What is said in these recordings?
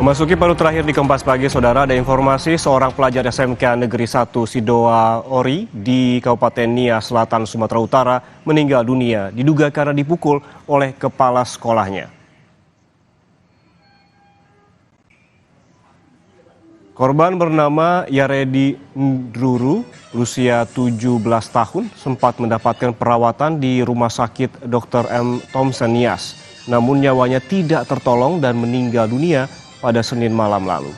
Memasuki paruh terakhir di Kompas Pagi, Saudara, ada informasi seorang pelajar SMK Negeri 1 Sidoa Ori di Kabupaten Nia Selatan, Sumatera Utara meninggal dunia diduga karena dipukul oleh kepala sekolahnya. Korban bernama Yaredi Ndruru, berusia 17 tahun, sempat mendapatkan perawatan di Rumah Sakit Dr. M. Thompson Nias. Namun nyawanya tidak tertolong dan meninggal dunia pada Senin malam lalu.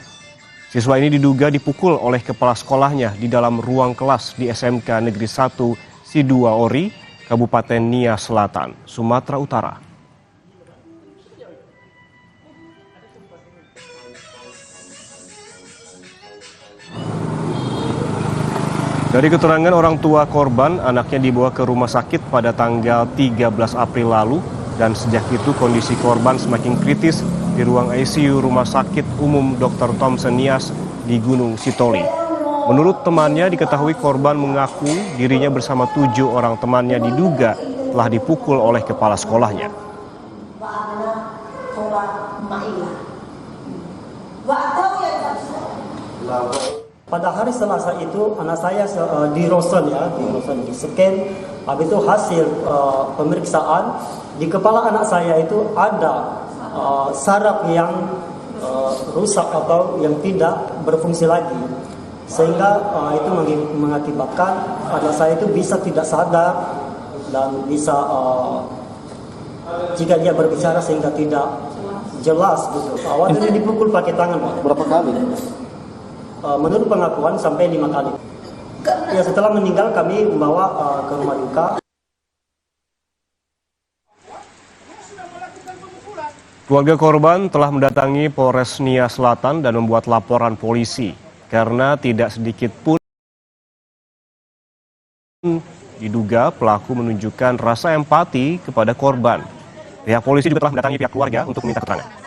Siswa ini diduga dipukul oleh kepala sekolahnya di dalam ruang kelas di SMK Negeri 1 Sidoa Ori, Kabupaten Nia Selatan, Sumatera Utara. Dari keterangan orang tua korban, anaknya dibawa ke rumah sakit pada tanggal 13 April lalu dan sejak itu kondisi korban semakin kritis di ruang ICU Rumah Sakit Umum Dr. Thompson Nias di Gunung Sitoli. Menurut temannya, diketahui korban mengaku dirinya bersama 7 orang temannya diduga telah dipukul oleh kepala sekolahnya. Pada hari Selasa itu anak saya di Ronsen di scan, habis itu hasil pemeriksaan di kepala anak saya itu ada saraf yang rusak atau yang tidak berfungsi lagi, sehingga itu mengakibatkan anak saya itu bisa tidak sadar dan bisa jika dia berbicara sehingga tidak jelas gitu. Awalnya dipukul pakai tangan, Pak. Berapa kali? Menurut pengakuan sampai 5 kali. Ya, setelah meninggal kami membawa ke rumah duka. Keluarga korban telah mendatangi Polres Nia Selatan dan membuat laporan polisi karena tidak sedikit pun diduga pelaku menunjukkan rasa empati kepada korban. Pihak polisi juga telah mendatangi pihak keluarga untuk meminta keterangan.